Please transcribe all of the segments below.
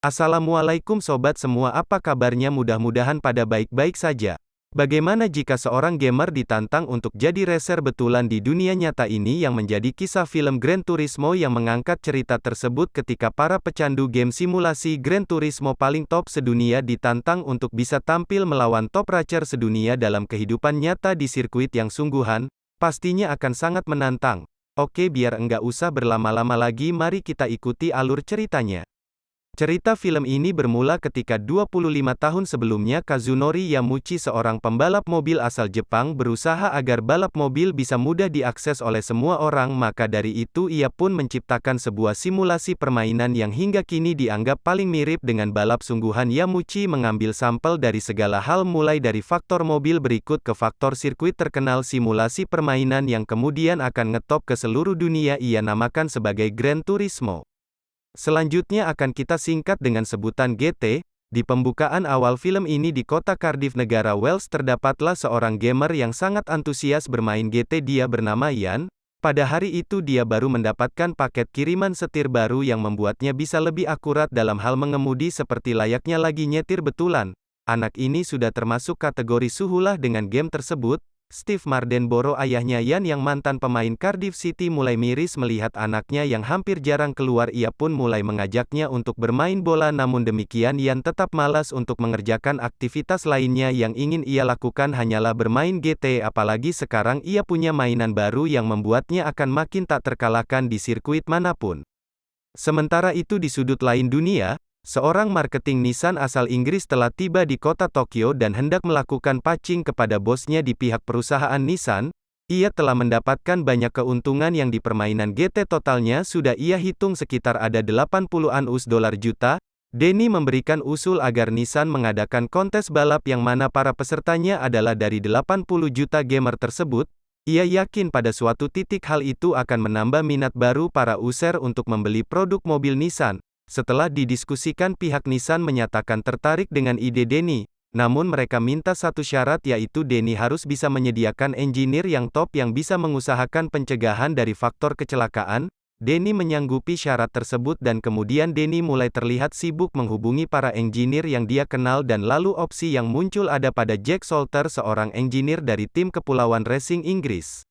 Assalamualaikum sobat semua, apa kabarnya? Mudah-mudahan pada baik-baik saja. Bagaimana jika seorang gamer ditantang untuk jadi racer betulan di dunia nyata ini yang menjadi kisah film Gran Turismo yang mengangkat cerita tersebut ketika para pecandu game simulasi Gran Turismo paling top sedunia ditantang untuk bisa tampil melawan top racer sedunia dalam kehidupan nyata di sirkuit yang sungguhan, pastinya akan sangat menantang. Oke, biar enggak usah berlama-lama lagi, mari kita ikuti alur ceritanya. Cerita film ini bermula ketika 25 tahun sebelumnya Kazunori Yamauchi, seorang pembalap mobil asal Jepang, berusaha agar balap mobil bisa mudah diakses oleh semua orang. Maka dari itu ia pun menciptakan sebuah simulasi permainan yang hingga kini dianggap paling mirip dengan balap sungguhan. Yamauchi mengambil sampel dari segala hal, mulai dari faktor mobil berikut ke faktor sirkuit terkenal. Simulasi permainan yang kemudian akan ngetop ke seluruh dunia ia namakan sebagai Gran Turismo. Selanjutnya akan kita singkat dengan sebutan GT. Di pembukaan awal film ini di kota Cardiff, negara Wales, terdapatlah seorang gamer yang sangat antusias bermain GT. Dia bernama Ian. Pada hari itu dia baru mendapatkan paket kiriman setir baru yang membuatnya bisa lebih akurat dalam hal mengemudi seperti layaknya lagi nyetir betulan. Anak ini sudah termasuk kategori suhulah dengan game tersebut. Steve Mardenborough, ayahnya Ian yang mantan pemain Cardiff City, mulai miris melihat anaknya yang hampir jarang keluar. Ia pun mulai mengajaknya untuk bermain bola, namun demikian Ian tetap malas untuk mengerjakan aktivitas lainnya. Yang ingin ia lakukan hanyalah bermain GT, apalagi sekarang ia punya mainan baru yang membuatnya akan makin tak terkalahkan di sirkuit manapun. Sementara itu di sudut lain dunia, seorang marketing Nissan asal Inggris telah tiba di kota Tokyo dan hendak melakukan pitching kepada bosnya di pihak perusahaan Nissan. Ia telah mendapatkan banyak keuntungan yang di permainan GT totalnya sudah ia hitung sekitar ada 80-an US dolar juta. Denny memberikan usul agar Nissan mengadakan kontes balap yang mana para pesertanya adalah dari 80 juta gamer tersebut. Ia yakin pada suatu titik hal itu akan menambah minat baru para user untuk membeli produk mobil Nissan. Setelah didiskusikan, pihak Nissan menyatakan tertarik dengan ide Denny. Namun mereka minta satu syarat, yaitu Denny harus bisa menyediakan engineer yang top yang bisa mengusahakan pencegahan dari faktor kecelakaan. Denny menyanggupi syarat tersebut dan kemudian Denny mulai terlihat sibuk menghubungi para engineer yang dia kenal, dan lalu opsi yang muncul ada pada Jack Salter, seorang engineer dari tim Kepulauan Racing Inggris.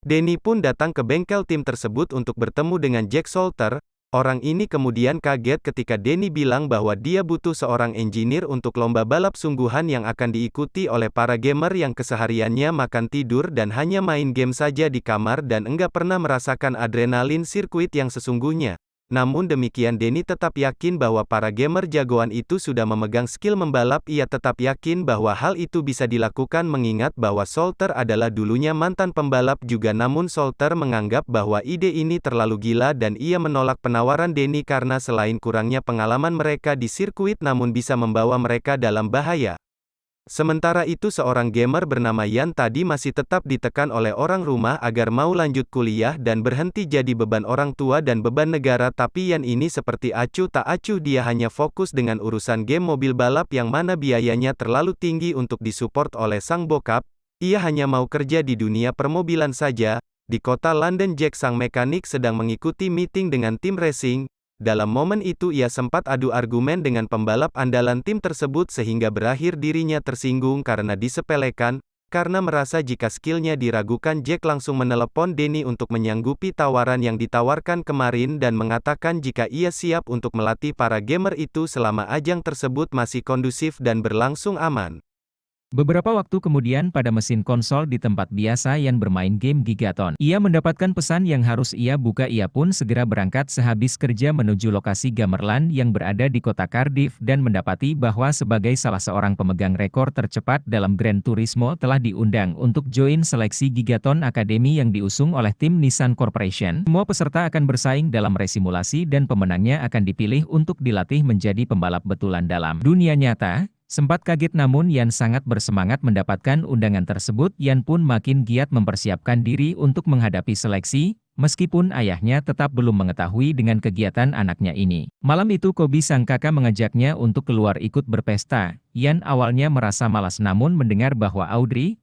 Denny pun datang ke bengkel tim tersebut untuk bertemu dengan Jack Salter. Orang ini kemudian kaget ketika Denny bilang bahwa dia butuh seorang engineer untuk lomba balap sungguhan yang akan diikuti oleh para gamer yang kesehariannya makan tidur dan hanya main game saja di kamar dan enggak pernah merasakan adrenalin sirkuit yang sesungguhnya. Namun demikian Denny tetap yakin bahwa para gamer jagoan itu sudah memegang skill membalap. Ia tetap yakin bahwa hal itu bisa dilakukan mengingat bahwa Salter adalah dulunya mantan pembalap juga. Namun Salter menganggap bahwa ide ini terlalu gila dan ia menolak penawaran Denny karena selain kurangnya pengalaman mereka di sirkuit namun bisa membawa mereka dalam bahaya. Sementara itu seorang gamer bernama Ian tadi masih tetap ditekan oleh orang rumah agar mau lanjut kuliah dan berhenti jadi beban orang tua dan beban negara. Tapi Ian ini seperti acuh tak acuh, dia hanya fokus dengan urusan game mobil balap yang mana biayanya terlalu tinggi untuk disupport oleh sang bokap. Ia hanya mau kerja di dunia permobilan saja. Di kota London, Jack sang mekanik sedang mengikuti meeting dengan tim racing. Dalam momen itu ia sempat adu argumen dengan pembalap andalan tim tersebut sehingga berakhir dirinya tersinggung karena disepelekan. Karena merasa jika skillnya diragukan, Jack langsung menelepon Denny untuk menyanggupi tawaran yang ditawarkan kemarin dan mengatakan jika ia siap untuk melatih para gamer itu selama ajang tersebut masih kondusif dan berlangsung aman. Beberapa waktu kemudian pada mesin konsol di tempat biasa Ian bermain game Gigaton. Ia mendapatkan pesan yang harus ia buka. Ia pun segera berangkat sehabis kerja menuju lokasi Gamerland yang berada di kota Cardiff dan mendapati bahwa sebagai salah seorang pemegang rekor tercepat dalam Gran Turismo telah diundang untuk join seleksi Gigaton Academy yang diusung oleh tim Nissan Corporation. Semua peserta akan bersaing dalam resimulasi dan pemenangnya akan dipilih untuk dilatih menjadi pembalap betulan dalam dunia nyata. Sempat kaget namun Ian sangat bersemangat mendapatkan undangan tersebut. Ian pun makin giat mempersiapkan diri untuk menghadapi seleksi, meskipun ayahnya tetap belum mengetahui dengan kegiatan anaknya ini. Malam itu Kobi sang kakak mengajaknya untuk keluar ikut berpesta. Ian awalnya merasa malas namun mendengar bahwa Audrey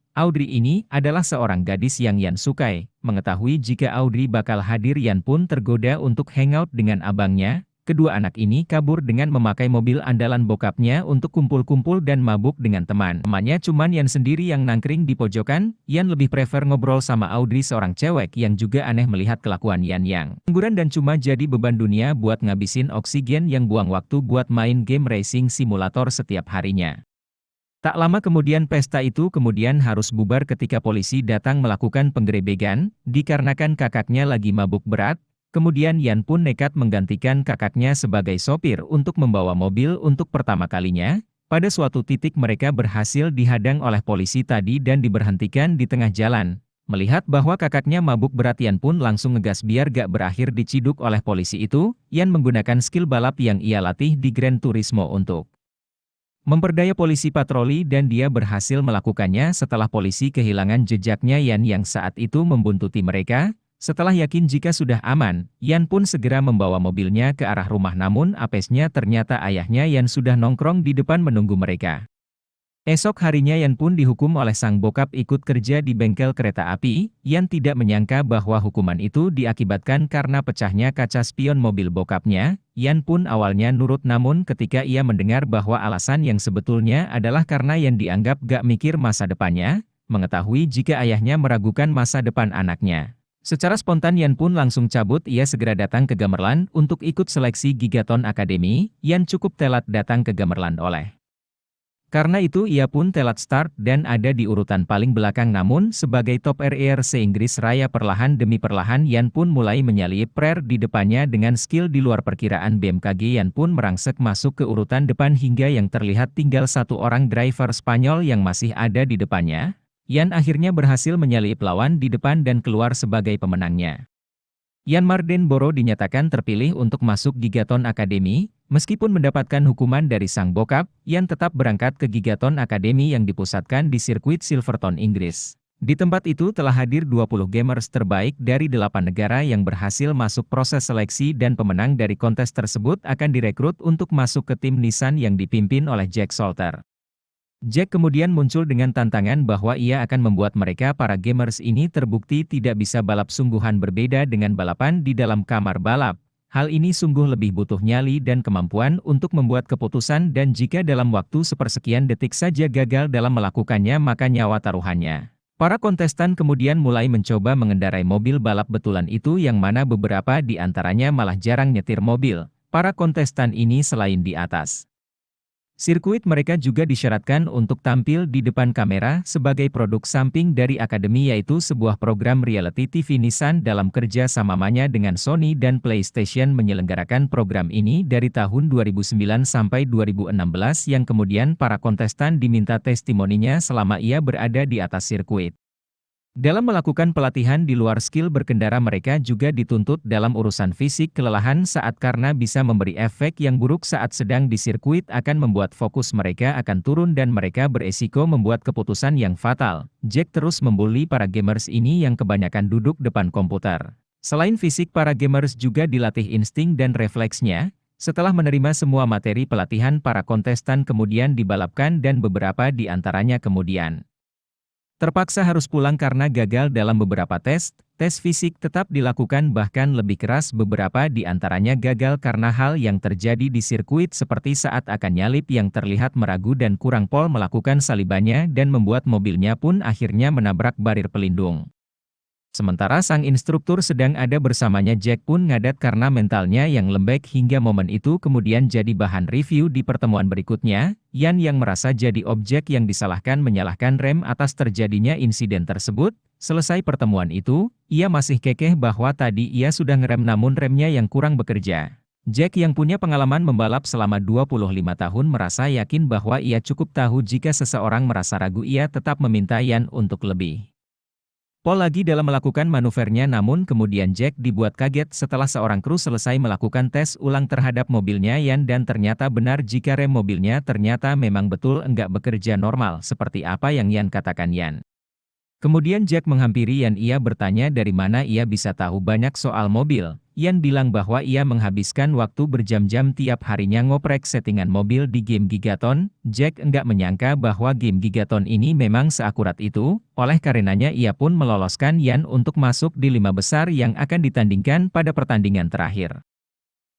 ini adalah seorang gadis yang Ian sukai. Mengetahui jika Audrey bakal hadir, Ian pun tergoda untuk hangout dengan abangnya. Kedua anak ini kabur dengan memakai mobil andalan bokapnya untuk kumpul-kumpul dan mabuk dengan teman-temannya. Cuman Yan sendiri yang nangkring di pojokan. Yan lebih prefer ngobrol sama Audrey, seorang cewek yang juga aneh melihat kelakuan Yan yang ngangguran dan cuma jadi beban dunia buat ngabisin oksigen, yang buang waktu buat main game racing simulator setiap harinya. Tak lama kemudian pesta itu kemudian harus bubar ketika polisi datang melakukan penggerebekan, dikarenakan kakaknya lagi mabuk berat. Kemudian Yan pun nekat menggantikan kakaknya sebagai sopir untuk membawa mobil untuk pertama kalinya. Pada suatu titik mereka berhasil dihadang oleh polisi tadi dan diberhentikan di tengah jalan. Melihat bahwa kakaknya mabuk berat, Yan pun langsung ngegas biar gak berakhir diciduk oleh polisi itu. Yan menggunakan skill balap yang ia latih di Gran Turismo untuk memperdaya polisi patroli, dan dia berhasil melakukannya setelah polisi kehilangan jejaknya Yan yang saat itu membuntuti mereka. Setelah yakin jika sudah aman, Yan pun segera membawa mobilnya ke arah rumah, namun apesnya ternyata ayahnya Yan sudah nongkrong di depan menunggu mereka. Esok harinya Yan pun dihukum oleh sang bokap ikut kerja di bengkel kereta api. Yan tidak menyangka bahwa hukuman itu diakibatkan karena pecahnya kaca spion mobil bokapnya. Yan pun awalnya nurut, namun ketika ia mendengar bahwa alasan yang sebetulnya adalah karena Yan dianggap gak mikir masa depannya, mengetahui jika ayahnya meragukan masa depan anaknya. Secara spontan Yan pun langsung cabut. Ia segera datang ke Gamerland untuk ikut seleksi Gigaton Academy. Yan cukup telat datang ke Gamerland oleh karena itu ia pun telat start dan ada di urutan paling belakang, namun sebagai top RRC Inggris Raya perlahan demi perlahan Yan pun mulai menyalip Prer di depannya dengan skill di luar perkiraan BMKG. Yan pun merangsek masuk ke urutan depan hingga yang terlihat tinggal satu orang driver Spanyol yang masih ada di depannya. Yan akhirnya berhasil menyalip lawan di depan dan keluar sebagai pemenangnya. Yan Mardenborough dinyatakan terpilih untuk masuk Gigaton Academy. Meskipun mendapatkan hukuman dari sang bokap, Yan tetap berangkat ke Gigaton Academy yang dipusatkan di sirkuit Silverstone, Inggris. Di tempat itu telah hadir 20 gamers terbaik dari 8 negara yang berhasil masuk proses seleksi, dan pemenang dari kontes tersebut akan direkrut untuk masuk ke tim Nissan yang dipimpin oleh Jack Salter. Jack kemudian muncul dengan tantangan bahwa ia akan membuat mereka para gamers ini terbukti tidak bisa balap sungguhan, berbeda dengan balapan di dalam kamar balap. Hal ini sungguh lebih butuh nyali dan kemampuan untuk membuat keputusan, dan jika dalam waktu sepersekian detik saja gagal dalam melakukannya maka nyawa taruhannya. Para kontestan kemudian mulai mencoba mengendarai mobil balap betulan itu, yang mana beberapa di antaranya malah jarang nyetir mobil. Para kontestan ini selain di atas sirkuit, mereka juga disyaratkan untuk tampil di depan kamera sebagai produk samping dari akademi, yaitu sebuah program reality TV Nissan dalam kerja samanya dengan Sony dan PlayStation menyelenggarakan program ini dari tahun 2009 sampai 2016, yang kemudian para kontestan diminta testimoninya selama ia berada di atas sirkuit. Dalam melakukan pelatihan di luar skill berkendara, mereka juga dituntut dalam urusan fisik. Kelelahan saat karena bisa memberi efek yang buruk saat sedang di sirkuit akan membuat fokus mereka akan turun dan mereka beresiko membuat keputusan yang fatal. Jack terus membuli para gamers ini yang kebanyakan duduk depan komputer. Selain fisik, para gamers juga dilatih insting dan refleksnya. Setelah menerima semua materi pelatihan, para kontestan kemudian dibalapkan dan beberapa di antaranya kemudian terpaksa harus pulang karena gagal dalam beberapa tes. Tes fisik tetap dilakukan, bahkan lebih keras, beberapa di antaranya gagal karena hal yang terjadi di sirkuit seperti saat akan nyalip yang terlihat meragu dan kurang pol melakukan salibannya dan membuat mobilnya pun akhirnya menabrak barir pelindung. Sementara sang instruktur sedang ada bersamanya, Jack pun ngadat karena mentalnya yang lembek hingga momen itu kemudian jadi bahan review di pertemuan berikutnya. Yan yang merasa jadi objek yang disalahkan menyalahkan rem atas terjadinya insiden tersebut. Selesai pertemuan itu, ia masih kekeh bahwa tadi ia sudah ngerem namun remnya yang kurang bekerja. Jack yang punya pengalaman membalap selama 25 tahun merasa yakin bahwa ia cukup tahu jika seseorang merasa ragu ia tetap meminta Yan untuk lebih pol lagi dalam melakukan manuvernya, namun kemudian Jack dibuat kaget setelah seorang kru selesai melakukan tes ulang terhadap mobilnya Yan, dan ternyata benar jika rem mobilnya ternyata memang betul enggak bekerja normal seperti apa yang Yan katakan Yan. Kemudian Jack menghampiri Yan, ia bertanya dari mana ia bisa tahu banyak soal mobil. Yan bilang bahwa ia menghabiskan waktu berjam-jam tiap harinya ngoprek settingan mobil di game Gigaton. Jack enggak menyangka bahwa game Gigaton ini memang seakurat itu, oleh karenanya ia pun meloloskan Yan untuk masuk di 5 besar yang akan ditandingkan pada pertandingan terakhir.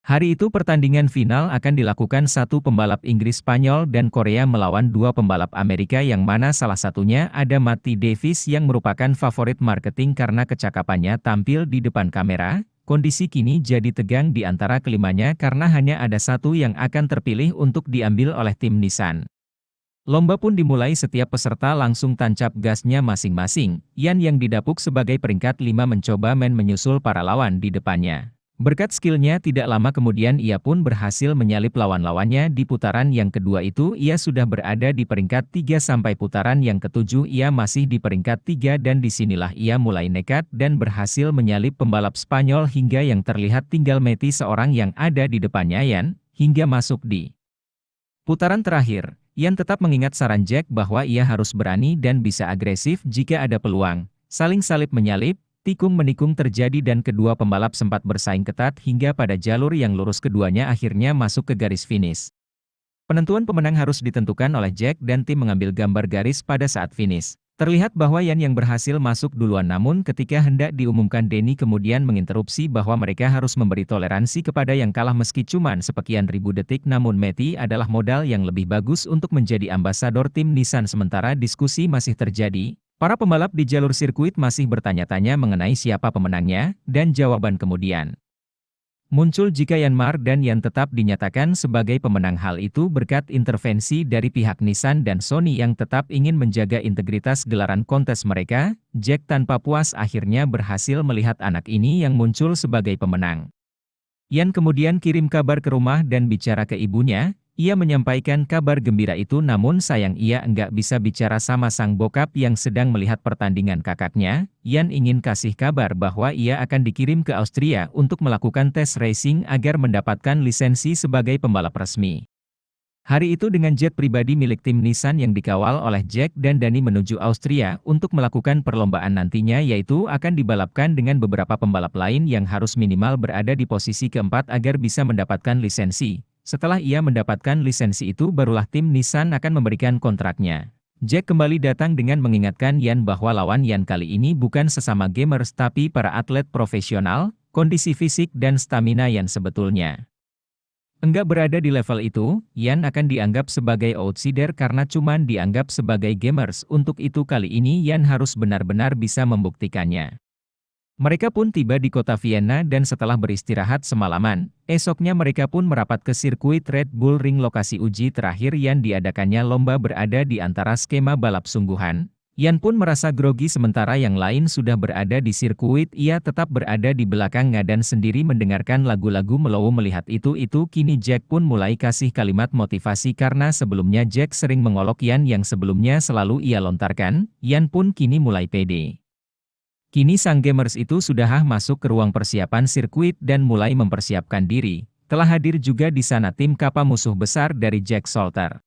Hari itu pertandingan final akan dilakukan satu pembalap Inggris, Spanyol, dan Korea melawan dua pembalap Amerika yang mana salah satunya ada Matty Davis yang merupakan favorit marketing karena kecakapannya tampil di depan kamera. Kondisi kini jadi tegang di antara kelimanya karena hanya ada satu yang akan terpilih untuk diambil oleh tim Nissan. Lomba pun dimulai, setiap peserta langsung tancap gasnya masing-masing. Yan yang didapuk sebagai peringkat 5 mencoba menyusul para lawan di depannya. Berkat skillnya tidak lama kemudian ia pun berhasil menyalip lawan-lawannya. Di putaran yang kedua itu ia sudah berada di peringkat 3 sampai putaran yang ketujuh ia masih di peringkat 3 dan disinilah ia mulai nekat dan berhasil menyalip pembalap Spanyol hingga yang terlihat tinggal Matty seorang yang ada di depannya Yan, hingga masuk di putaran terakhir. Yan tetap mengingat saran Jack bahwa ia harus berani dan bisa agresif jika ada peluang. Saling salip menyalip, tikung-menikung terjadi dan kedua pembalap sempat bersaing ketat hingga pada jalur yang lurus keduanya akhirnya masuk ke garis finish. Penentuan pemenang harus ditentukan oleh Jack dan tim mengambil gambar garis pada saat finish. Terlihat bahwa Yan yang berhasil masuk duluan, namun ketika hendak diumumkan Denny kemudian menginterupsi bahwa mereka harus memberi toleransi kepada yang kalah meski cuman sepekian ribu detik. Namun Matty adalah modal yang lebih bagus untuk menjadi ambasador tim Nissan. Sementara diskusi masih terjadi, para pembalap di jalur sirkuit masih bertanya-tanya mengenai siapa pemenangnya, dan jawaban kemudian muncul jika Yanmar dan Yan tetap dinyatakan sebagai pemenang. Hal itu berkat intervensi dari pihak Nissan dan Sony yang tetap ingin menjaga integritas gelaran kontes mereka. Jack tanpa puas akhirnya berhasil melihat anak ini yang muncul sebagai pemenang. Yan kemudian kirim kabar ke rumah dan bicara ke ibunya. Ia menyampaikan kabar gembira itu, namun sayang ia enggak bisa bicara sama sang bokap yang sedang melihat pertandingan kakaknya. Yan ingin kasih kabar bahwa ia akan dikirim ke Austria untuk melakukan tes racing agar mendapatkan lisensi sebagai pembalap resmi. Hari itu dengan jet pribadi milik tim Nissan yang dikawal oleh Jack dan Danny menuju Austria untuk melakukan perlombaan nantinya, yaitu akan dibalapkan dengan beberapa pembalap lain yang harus minimal berada di posisi keempat agar bisa mendapatkan lisensi. Setelah ia mendapatkan lisensi itu barulah tim Nissan akan memberikan kontraknya. Jack kembali datang dengan mengingatkan Yan bahwa lawan Yan kali ini bukan sesama gamers tapi para atlet profesional. Kondisi fisik dan stamina Yan sebetulnya enggak berada di level itu. Yan akan dianggap sebagai outsider karena cuman dianggap sebagai gamers. Untuk itu kali ini Yan harus benar-benar bisa membuktikannya. Mereka pun tiba di kota Vienna dan setelah beristirahat semalaman, esoknya mereka pun merapat ke sirkuit Red Bull Ring, lokasi uji terakhir yang diadakannya lomba berada di antara skema balap sungguhan. Yan pun merasa grogi sementara yang lain sudah berada di sirkuit. Ia tetap berada di belakang ngadan sendiri mendengarkan lagu-lagu mellow. Melihat itu kini Jack pun mulai kasih kalimat motivasi karena sebelumnya Jack sering mengolok Yan yang sebelumnya selalu ia lontarkan. Yan pun kini mulai pede. Kini sang gamers itu sudah masuk ke ruang persiapan sirkuit dan mulai mempersiapkan diri. Telah hadir juga di sana tim Kappa, musuh besar dari Jack Salter.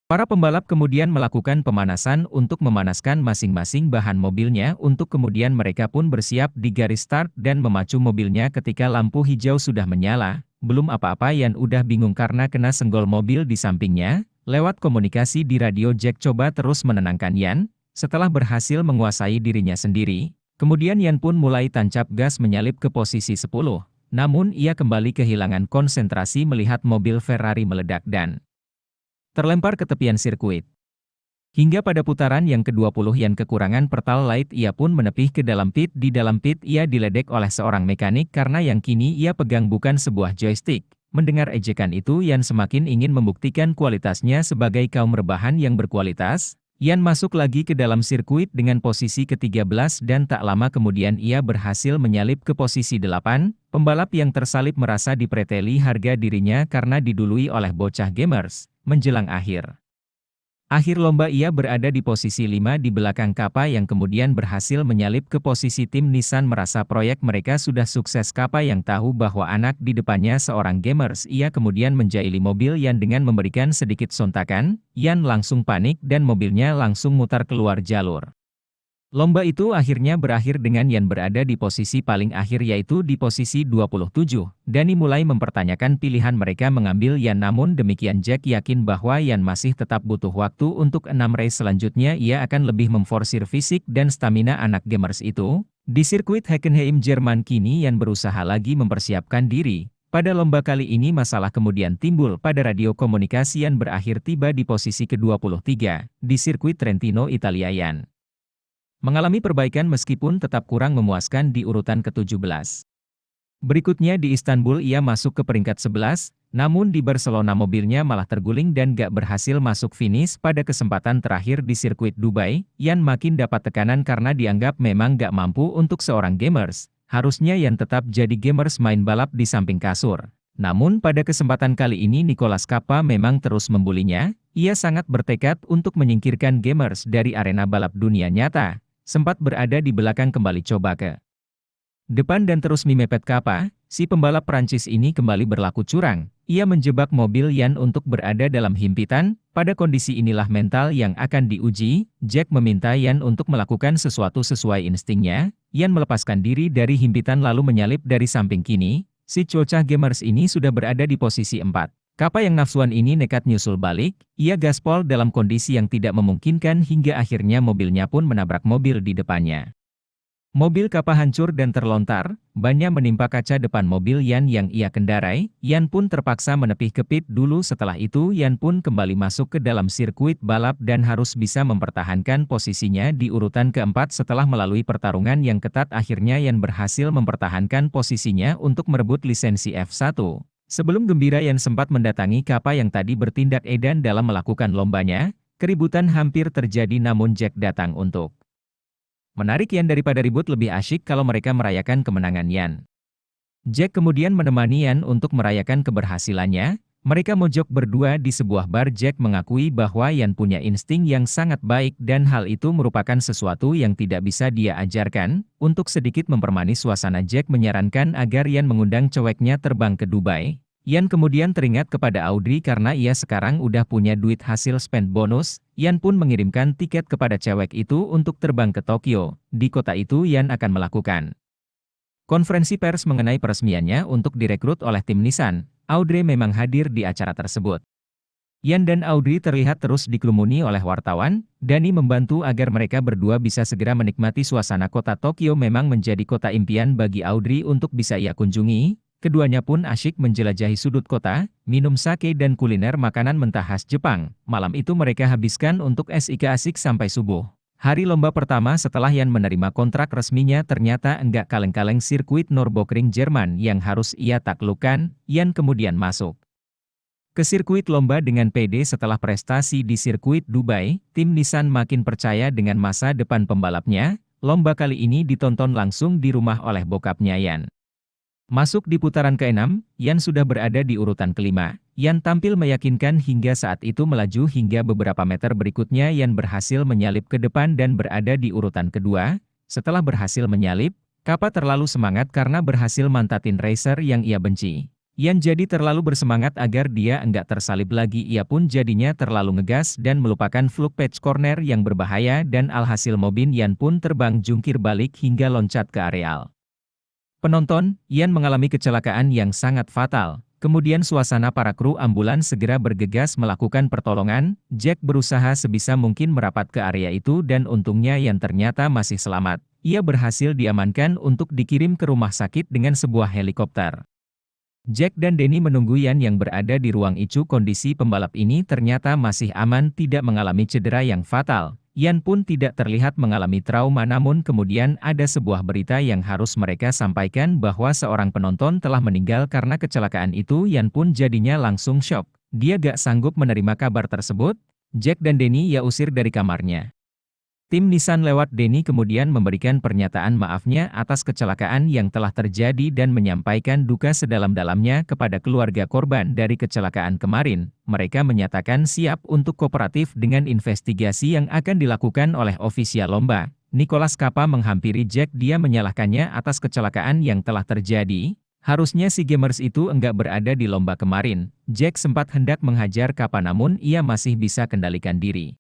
Para pembalap kemudian melakukan pemanasan untuk memanaskan masing-masing bahan mobilnya untuk kemudian mereka pun bersiap di garis start dan memacu mobilnya ketika lampu hijau sudah menyala. Belum apa-apa Yan udah bingung karena kena senggol mobil di sampingnya. Lewat komunikasi di radio Jack coba terus menenangkan Yan. Setelah berhasil menguasai dirinya sendiri, kemudian Yan pun mulai tancap gas menyalip ke posisi 10. Namun ia kembali kehilangan konsentrasi melihat mobil Ferrari meledak dan terlempar ke tepian sirkuit. Hingga pada putaran yang ke-20 Yan kekurangan pertalite, ia pun menepih ke dalam pit. Di dalam pit ia diledek oleh seorang mekanik karena yang kini ia pegang bukan sebuah joystick. Mendengar ejekan itu Yan semakin ingin membuktikan kualitasnya sebagai kaum rebahan yang berkualitas. Yan masuk lagi ke dalam sirkuit dengan posisi ke-13 dan tak lama kemudian ia berhasil menyalip ke posisi 8. Pembalap yang tersalip merasa dipreteli harga dirinya karena didului oleh bocah gamers. Menjelang akhir lomba ia berada di posisi 5 di belakang Kappa yang kemudian berhasil menyalip ke posisi tim Nissan. Merasa proyek mereka sudah sukses, Kappa yang tahu bahwa anak di depannya seorang gamers, ia kemudian menjaili mobil Yan dengan memberikan sedikit sontakan. Yan langsung panik dan mobilnya langsung mutar keluar jalur. Lomba itu akhirnya berakhir dengan Yan berada di posisi paling akhir, yaitu di posisi 27. Danny mulai mempertanyakan pilihan mereka mengambil Yan, namun demikian Jack yakin bahwa Yan masih tetap butuh waktu untuk 6 race selanjutnya. Ia akan lebih memforsir fisik dan stamina anak gamers itu. Di sirkuit Hockenheim, Jerman kini Yan berusaha lagi mempersiapkan diri. Pada lomba kali ini masalah kemudian timbul pada radio komunikasi Yan berakhir tiba di posisi ke-23 di sirkuit Trentino, Italia. Yan mengalami perbaikan meskipun tetap kurang memuaskan di urutan ke-17. Berikutnya di Istanbul ia masuk ke peringkat 11, namun di Barcelona mobilnya malah terguling dan gak berhasil masuk finish pada kesempatan terakhir di sirkuit Dubai. Yan makin dapat tekanan karena dianggap memang gak mampu untuk seorang gamers. Harusnya Yan tetap jadi gamers main balap di samping kasur. Namun pada kesempatan kali ini Nicolas Capa memang terus membulinya. Ia sangat bertekad untuk menyingkirkan gamers dari arena balap dunia nyata. Sempat berada di belakang kembali coba ke depan dan terus memepet Capa. Si pembalap Prancis ini kembali berlaku curang. Ia menjebak mobil Yan untuk berada dalam himpitan. Pada kondisi inilah mental yang akan diuji. Jack meminta Yan untuk melakukan sesuatu sesuai instingnya. Yan melepaskan diri dari himpitan lalu menyalip dari samping kini. Si cocah gamers ini sudah berada di posisi 4. Capa yang nafsuan ini nekat nyusul balik. Ia gaspol dalam kondisi yang tidak memungkinkan hingga akhirnya mobilnya pun menabrak mobil di depannya. Mobil Capa hancur dan terlontar, bannya menimpa kaca depan mobil Yan yang ia kendarai. Yan pun terpaksa menepih ke pit dulu. Setelah itu Yan pun kembali masuk ke dalam sirkuit balap dan harus bisa mempertahankan posisinya di urutan keempat. Setelah melalui pertarungan yang ketat akhirnya Yan berhasil mempertahankan posisinya untuk merebut lisensi F1. Sebelum gembira Yan sempat mendatangi Capa yang tadi bertindak edan dalam melakukan lombanya. Keributan hampir terjadi namun Jack datang untuk menarik Yan. Daripada ribut lebih asyik kalau mereka merayakan kemenangan Yan. Jack kemudian menemani Yan untuk merayakan keberhasilannya. Mereka mojok berdua di sebuah bar. Jack mengakui bahwa Yan punya insting yang sangat baik dan hal itu merupakan sesuatu yang tidak bisa dia ajarkan. Untuk sedikit mempermanis suasana Jack menyarankan agar Yan mengundang ceweknya terbang ke Dubai. Yan kemudian teringat kepada Audrey karena ia sekarang udah punya duit hasil spend bonus. Yan pun mengirimkan tiket kepada cewek itu untuk terbang ke Tokyo. Di kota itu Yan akan melakukan konferensi pers mengenai peresmiannya untuk direkrut oleh tim Nissan. Audrey memang hadir di acara tersebut. Yan dan Audrey terlihat terus dikerumuni oleh wartawan. Danny membantu agar mereka berdua bisa segera menikmati suasana kota Tokyo. Memang menjadi kota impian bagi Audrey untuk bisa ia kunjungi. Keduanya pun asyik menjelajahi sudut kota, minum sake dan kuliner makanan mentah khas Jepang. Malam itu mereka habiskan untuk asik sampai subuh. Hari lomba pertama setelah Yan menerima kontrak resminya ternyata enggak kaleng-kaleng sirkuit Nürburgring Jerman yang harus ia taklukkan. Yan kemudian masuk ke sirkuit lomba dengan pede. Setelah prestasi di sirkuit Dubai, tim Nissan makin percaya dengan masa depan pembalapnya. Lomba kali ini ditonton langsung di rumah oleh bokapnya Yan. Masuk di putaran ke-6, Yan sudah berada di urutan ke-5. Yan tampil meyakinkan hingga saat itu melaju hingga beberapa meter berikutnya Yan berhasil menyalip ke depan dan berada di urutan kedua. Setelah berhasil menyalip, Capa terlalu semangat karena berhasil mantatin racer yang ia benci. Yan jadi terlalu bersemangat agar dia enggak tersalib lagi. Ia pun jadinya terlalu ngegas dan melupakan fluke patch corner yang berbahaya dan alhasil mobil Yan pun terbang jungkir balik hingga loncat ke areal penonton. Yan mengalami kecelakaan yang sangat fatal. Kemudian suasana para kru ambulans segera bergegas melakukan pertolongan. Jack berusaha sebisa mungkin merapat ke area itu dan untungnya Yan ternyata masih selamat. Ia berhasil diamankan untuk dikirim ke rumah sakit dengan sebuah helikopter. Jack dan Danny menunggu Yan yang berada di ruang ICU. Kondisi pembalap ini ternyata masih aman, tidak mengalami cedera yang fatal. Yan pun tidak terlihat mengalami trauma, namun kemudian ada sebuah berita yang harus mereka sampaikan bahwa seorang penonton telah meninggal karena kecelakaan itu. Yan pun jadinya langsung shock. Dia gak sanggup menerima kabar tersebut. Jack dan Danny ia usir dari kamarnya. Tim Nissan lewat Danny kemudian memberikan pernyataan maafnya atas kecelakaan yang telah terjadi dan menyampaikan duka sedalam-dalamnya kepada keluarga korban dari kecelakaan kemarin. Mereka menyatakan siap untuk kooperatif dengan investigasi yang akan dilakukan oleh ofisial lomba. Nicolas Capa menghampiri Jack. Dia menyalahkannya atas kecelakaan yang telah terjadi. Harusnya si gamers itu enggak berada di lomba kemarin. Jack sempat hendak menghajar Capa namun ia masih bisa kendalikan diri.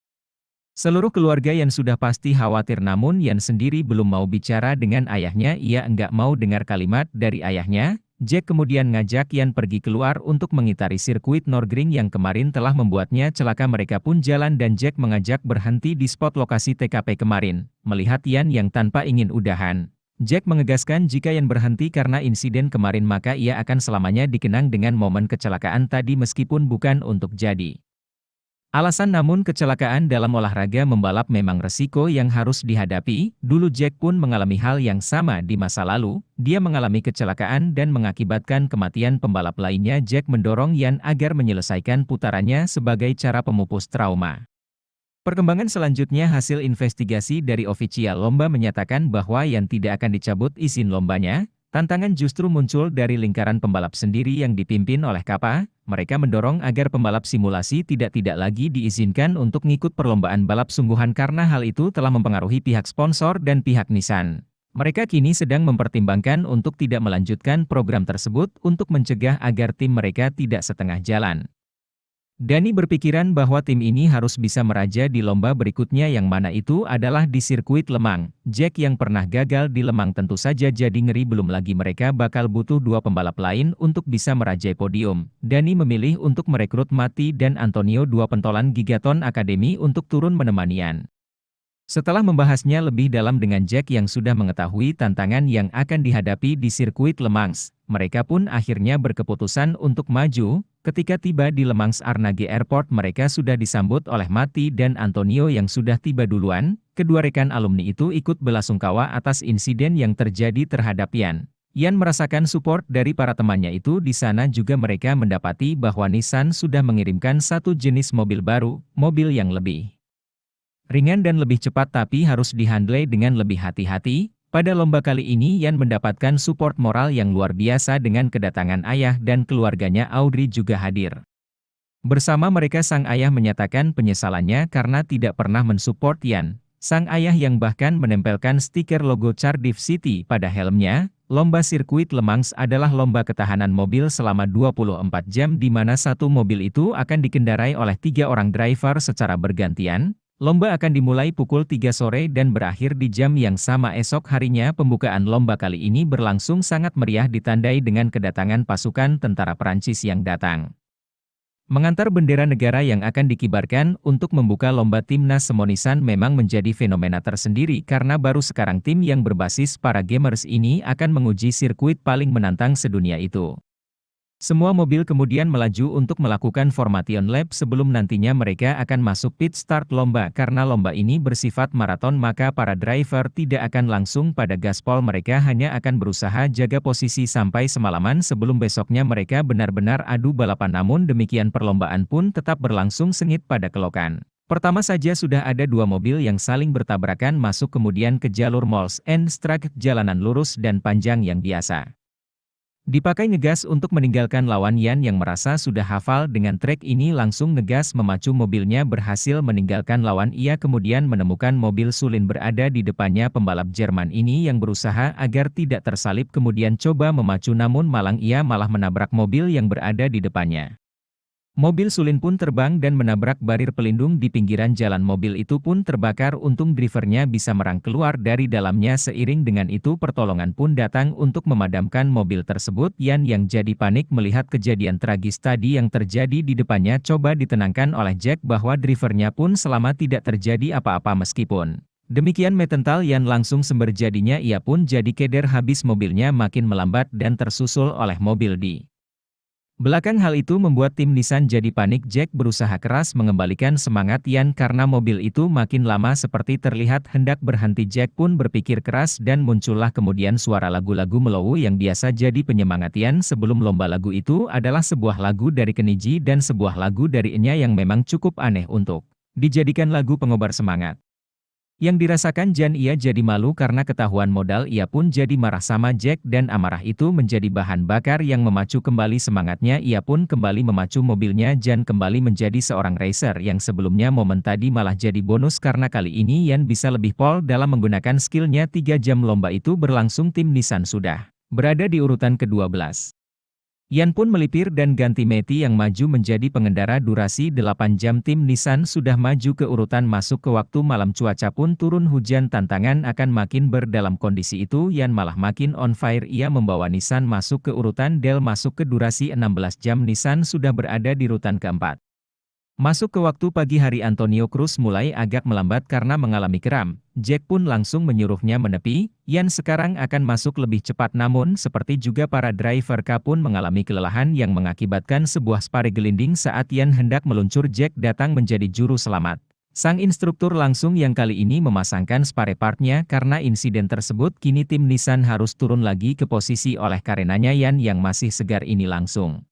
Seluruh keluarga Yan sudah pasti khawatir namun Yan sendiri belum mau bicara dengan ayahnya. Ia enggak mau dengar kalimat dari ayahnya. Jack kemudian ngajak Yan pergi keluar untuk mengitari sirkuit Nürburgring yang kemarin telah membuatnya celaka. Mereka pun jalan dan Jack mengajak berhenti di spot lokasi TKP kemarin. Melihat Yan yang tanpa ingin udahan, Jack menegaskan jika Yan berhenti karena insiden kemarin maka ia akan selamanya dikenang dengan momen kecelakaan tadi meskipun bukan untuk jadi alasan. Namun kecelakaan dalam olahraga membalap memang resiko yang harus dihadapi. Dulu Jack pun mengalami hal yang sama di masa lalu. Dia mengalami kecelakaan dan mengakibatkan kematian pembalap lainnya. Jack mendorong Yan agar menyelesaikan putarannya sebagai cara pemupus trauma. Perkembangan selanjutnya, hasil investigasi dari ofisial lomba menyatakan bahwa Yan tidak akan dicabut izin lombanya. Tantangan justru muncul dari lingkaran pembalap sendiri yang dipimpin oleh Kappa. Mereka mendorong agar pembalap simulasi tidak lagi diizinkan untuk ngikut perlombaan balap sungguhan karena hal itu telah mempengaruhi pihak sponsor dan pihak Nissan. Mereka kini sedang mempertimbangkan untuk tidak melanjutkan program tersebut untuk mencegah agar tim mereka tidak setengah jalan. Dani berpikiran bahwa tim ini harus bisa meraja di lomba berikutnya yang mana itu adalah di sirkuit Le Mans. Jack yang pernah gagal di Le Mans tentu saja jadi ngeri, belum lagi mereka bakal butuh dua pembalap lain untuk bisa merajai podium. Dani memilih untuk merekrut Mati dan Antonio, dua pentolan Gigaton Academy, untuk turun menemani Yan. Setelah membahasnya lebih dalam dengan Jack yang sudah mengetahui tantangan yang akan dihadapi di sirkuit Le Mans, mereka pun akhirnya berkeputusan untuk maju. Ketika tiba di Le Mans Arnage Airport, mereka sudah disambut oleh Mati dan Antonio yang sudah tiba duluan. Kedua rekan alumni itu ikut belasungkawa atas insiden yang terjadi terhadap Yan. Yan merasakan support dari para temannya itu. Di sana juga mereka mendapati bahwa Nissan sudah mengirimkan satu jenis mobil baru, mobil yang lebih ringan dan lebih cepat tapi harus dihandle dengan lebih hati-hati. Pada lomba kali ini Yan mendapatkan support moral yang luar biasa dengan kedatangan ayah dan keluarganya. Audrey juga hadir. Bersama mereka sang ayah menyatakan penyesalannya karena tidak pernah mensupport Yan. Sang ayah yang bahkan menempelkan stiker logo Cardiff City pada helmnya. Lomba sirkuit Le Mans adalah lomba ketahanan mobil selama 24 jam di mana satu mobil itu akan dikendarai oleh 3 orang driver secara bergantian. Lomba akan dimulai pukul 3 sore dan berakhir di jam yang sama esok harinya. Pembukaan lomba kali ini berlangsung sangat meriah ditandai dengan kedatangan pasukan tentara Perancis yang datang mengantar bendera negara yang akan dikibarkan. Untuk membuka lomba timnas Semonisan memang menjadi fenomena tersendiri karena baru sekarang tim yang berbasis para gamers ini akan menguji sirkuit paling menantang sedunia itu. Semua mobil kemudian melaju untuk melakukan formation lap sebelum nantinya mereka akan masuk pit start lomba. Karena lomba ini bersifat maraton maka para driver tidak akan langsung pada gaspol, mereka hanya akan berusaha jaga posisi sampai semalaman sebelum besoknya mereka benar-benar adu balapan. Namun demikian perlombaan pun tetap berlangsung sengit pada kelokan. Pertama saja sudah ada 2 mobil yang saling bertabrakan masuk kemudian ke jalur Mols and Strack, jalanan lurus dan panjang yang biasa dipakai ngegas untuk meninggalkan lawan. Yan yang merasa sudah hafal dengan trek ini langsung ngegas memacu mobilnya berhasil meninggalkan lawan. Ia kemudian menemukan mobil sulin berada di depannya. Pembalap Jerman ini yang berusaha agar tidak tersalip kemudian coba memacu namun malang ia malah menabrak mobil yang berada di depannya. Mobil sulin pun terbang dan menabrak barir pelindung di pinggiran jalan. Mobil itu pun terbakar, untung drivernya bisa merang keluar dari dalamnya. Seiring dengan itu pertolongan pun datang untuk memadamkan mobil tersebut. Yan yang jadi panik melihat kejadian tragis tadi yang terjadi di depannya coba ditenangkan oleh Jack bahwa drivernya pun selamat, tidak terjadi apa-apa meskipun demikian metental. Yan langsung sumber jadinya ia pun jadi keder habis mobilnya makin melambat dan tersusul oleh mobil di belakang. Hal itu membuat tim Nissan jadi panik. Jack berusaha keras mengembalikan semangat Yan karena mobil itu makin lama seperti terlihat hendak berhenti. Jack pun berpikir keras dan muncullah kemudian suara lagu-lagu mellow yang biasa jadi penyemangat Yan sebelum lomba. Lagu itu adalah sebuah lagu dari Kenji dan sebuah lagu dari Enya yang memang cukup aneh untuk dijadikan lagu pengobar semangat. Yang dirasakan Jan, ia jadi malu karena ketahuan modal. Ia pun jadi marah sama Jack dan amarah itu menjadi bahan bakar yang memacu kembali semangatnya. Ia pun kembali memacu mobilnya. Jan kembali menjadi seorang racer yang sebelumnya momen tadi malah jadi bonus karena kali ini Yan bisa lebih pol dalam menggunakan skillnya. 3 jam lomba itu berlangsung, tim Nissan sudah berada di urutan ke-12. Yan pun melipir dan ganti Meti yang maju menjadi pengendara durasi 8 jam. Tim Nissan sudah maju ke urutan masuk ke waktu malam. Cuaca pun turun hujan, tantangan akan makin berdalam. Kondisi itu Yan malah makin on fire. Ia membawa Nissan masuk ke urutan Del masuk ke durasi 16 jam. Nissan sudah berada di urutan keempat. Masuk ke waktu pagi hari Antonio Cruz mulai agak melambat karena mengalami kram. Jack pun langsung menyuruhnya menepi. Yan sekarang akan masuk lebih cepat namun seperti juga para driver K pun mengalami kelelahan yang mengakibatkan sebuah spare gelinding saat Yan hendak meluncur. Jack datang menjadi juru selamat. Sang instruktur langsung yang kali ini memasangkan spare partnya karena insiden tersebut kini tim Nissan harus turun lagi ke posisi oleh karenanya Yan yang masih segar ini langsung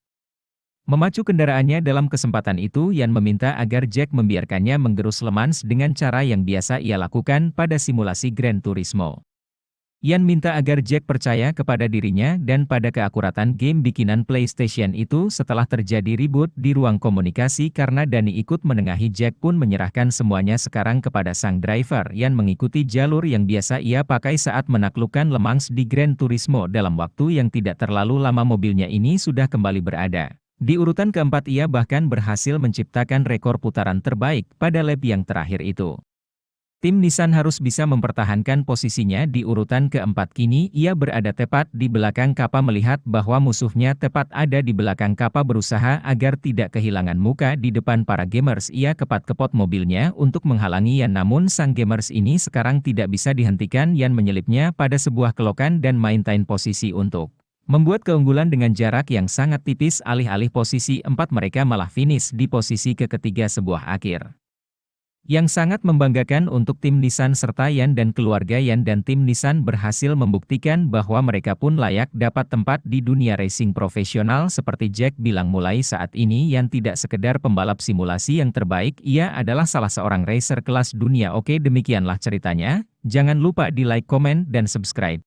memacu kendaraannya. Dalam kesempatan itu Yan meminta agar Jack membiarkannya menggerus Le Mans dengan cara yang biasa ia lakukan pada simulasi Gran Turismo. Yan minta agar Jack percaya kepada dirinya dan pada keakuratan game bikinan PlayStation itu. Setelah terjadi ribut di ruang komunikasi karena Dani ikut menengahi, Jack pun menyerahkan semuanya sekarang kepada sang driver. Yan mengikuti jalur yang biasa ia pakai saat menaklukkan Le Mans di Gran Turismo. Dalam waktu yang tidak terlalu lama mobilnya ini sudah kembali berada di urutan keempat. Ia bahkan berhasil menciptakan rekor putaran terbaik pada lap yang terakhir itu. Tim Nissan harus bisa mempertahankan posisinya di urutan keempat. Kini ia berada tepat di belakang Kappa. Melihat bahwa musuhnya tepat ada di belakang Kappa, berusaha agar tidak kehilangan muka di depan para gamers. Ia kepat-kepot mobilnya untuk menghalangi Yan, namun sang gamers ini sekarang tidak bisa dihentikan. Yan menyelipnya pada sebuah kelokan dan maintain posisi untuk membuat keunggulan dengan jarak yang sangat tipis. Alih-alih posisi 4 mereka malah finish di posisi ketiga, sebuah akhir yang sangat membanggakan untuk tim Nissan serta Yan dan keluarga. Yan dan tim Nissan berhasil membuktikan bahwa mereka pun layak dapat tempat di dunia racing profesional. Seperti Jack bilang, mulai saat ini Yan tidak sekedar pembalap simulasi yang terbaik, ia adalah salah seorang racer kelas dunia. Oke, demikianlah ceritanya. Jangan lupa di like, komen, dan subscribe.